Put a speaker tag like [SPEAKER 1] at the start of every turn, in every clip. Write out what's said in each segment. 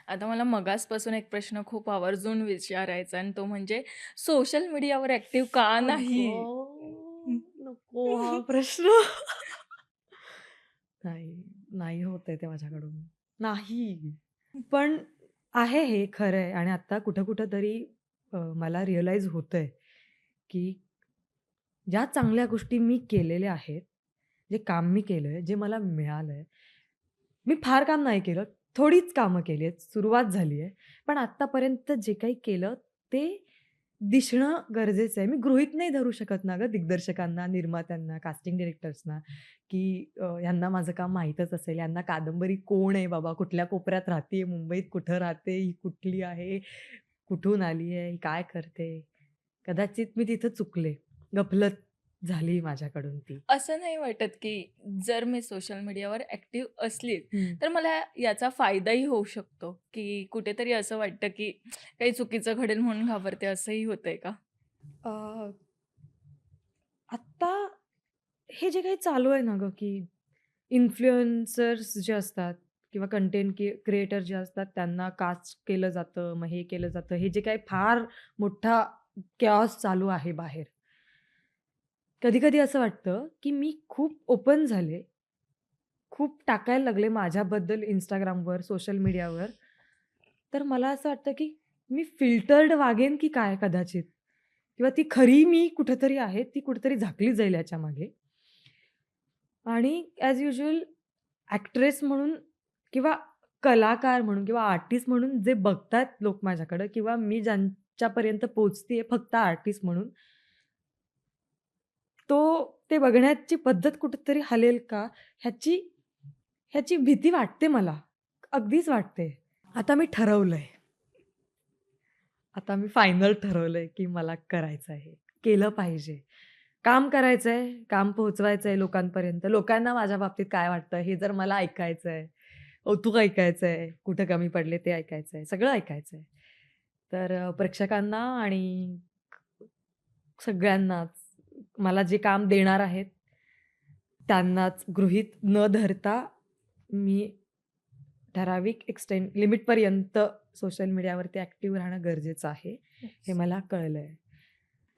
[SPEAKER 1] आता मला मगासपासून एक प्रश्न खूप आवर्जून विचारायचा आणि तो म्हणजे सोशल मीडियावर ॲक्टिव्ह का नाही?
[SPEAKER 2] अगं! नको हा प्रश्न. नाही, नाही होत आहे ते माझ्याकडून. नाही. पण आहे हे खरं आहे आणि आता कुठं-कुठं तरी मला रिअलाईज होतंय, की ज्या चांगल्या गोष्टी मी केलेल्या आहेत, जे काम मी केलंय, जे मला मिळालंय, मी फार काम नाही केलं. थोडीच कामं केली आहेत. सुरुवात झाली आहे. पण आत्तापर्यंत जे काही केलं ते दिसणं गरजेचं आहे. मी गृहीत नाही धरू शकत ना गं दिग्दर्शकांना, निर्मात्यांना, कास्टिंग डायरेक्टर्सना, की ह्यांना माझं काम माहीतच असेल. ह्यांना कादंबरी कोण आहे बाबा? कुठल्या कोपऱ्यात राहतीये? मुंबईत कुठं राहते? ही कुठली आहे? कुठून आली आहे? ही काय करते? कदाचित मी तिथं चुकले. गफलत झाली माझ्याकडून ती.
[SPEAKER 1] असं नाही वाटत, की जर मी सोशल मीडियावर ॲक्टिव्ह असली,
[SPEAKER 2] हं.
[SPEAKER 1] तर मला याचा फायदाही होऊ शकतो, की कुठेतरी असं वाटतं, की काही चुकीचं घडेल म्हणून घाबरते असंही होतंय का?
[SPEAKER 2] अ, आत्ता हे जे काही चालू आहे ना गं, की इन्फ्लुएन्सर्स जे असतात किंवा कंटेंट क्रिएटर जे असतात त्यांना कास्ट केलं जातं, मग हे केलं जातं. हे जे काही फार मोठा chaos चालू आहे बाहेर. कधी-कधी असं वाटतं, की मी खूप ओपन झाले. खूप टाकायला लागले माझ्याबद्दल Instagramवर, सोशल मीडियावर. तर मला असं वाटतं, की मी फिल्टर्ड वागेन की काय कदाचित किंवा ती खरी मी कुठेतरी आहे, ती कुठेतरी झाकली जाईल याच्यामागे. आणि ॲज युजुअल ॲक्ट्रेस म्हणून किंवा कलाकार म्हणून किंवा आर्टिस्ट म्हणून जे बघतायत लोक माझ्याकडं किंवा मी ज्यांच्यापर्यंत पोहोचतेय फक्त आर्टिस्ट म्हणून, ते बघण्याची पद्धत कुठेतरी हलेल का? ह्याची ह्याची भीती वाटते मला. अगदीच वाटते. आता मी ठरवलंय. आता मी फायनल ठरवलंय, की मला करायचं आहे. केलं पाहिजे. काम करायचंय, काम पोहोचवायचंय लोकांपर्यंत. लोकांना माझ्या बाबतीत काय वाटतं हे जर मला ऐकायचंय, कौतुक ऐकायचंय, कुठं कमी पडले ते ऐकायचंय, सगळं ऐकायचंय. तर प्रेक्षकांना आणि सगळ्यांनाच मला जे काम देणार आहेत, त्यांनाच गृहीत न धरता मी ठराविक लिमिटपर्यंत सोशल मीडियावरती ॲक्टिव्ह राहणं गरजेचं आहे, हे मला कळलंय.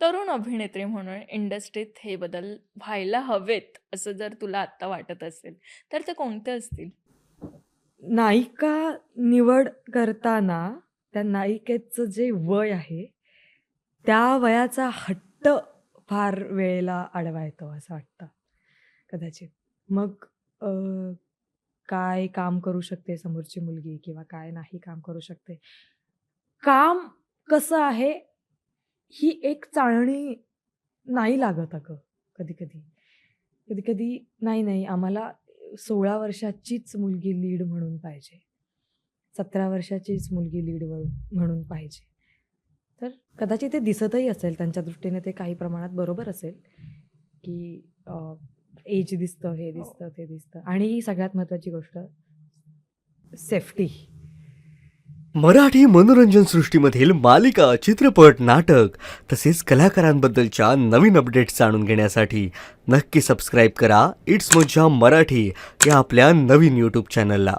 [SPEAKER 1] तरुण अभिनेत्री म्हणून इंडस्ट्रीत हे बदल व्हायला हवेत, असं जर तुला आत्ता वाटत असेल, तर ते कोणते असतील?
[SPEAKER 2] नायिका निवड करताना त्या नायिकेचं जे वय आहे, त्या वयाचा हट्ट फार वेळेला आडवा येतो असं वाटतं, कदाचित. मग अ, काय काम करू शकते समोरची मुलगी किंवा काय नाही काम करू शकते. काम कसं आहे, ही एक चाळणी नाही लागत अगं कधी-कधी. कधी-कधी नाही, नाही आम्हाला 16 वर्षाचीच मुलगी लीड म्हणून पाहिजे. 17 वर्षाचीच मुलगी लीड म्हणून पाहिजे. तर कदाचित ते दिसतही असेल त्यांच्या दृष्टीने ते काही प्रमाणात बरोबर असेल, की एज दिसतं, हे
[SPEAKER 1] हो.
[SPEAKER 2] दिसतं, ते दिसतं आणि सगळ्यात महत्त्वाची गोष्ट सेफ्टी.
[SPEAKER 3] मराठी मनोरंजन सृष्टीमधील मालिका, चित्रपट, नाटक तसेच कलाकारांबद्दलच्या नवीन अपडेट्स जाणून घेण्यासाठी नक्की सबस्क्राईब करा इट्स मज्जा मराठी या आपल्या नवीन यूट्यूब चॅनलला.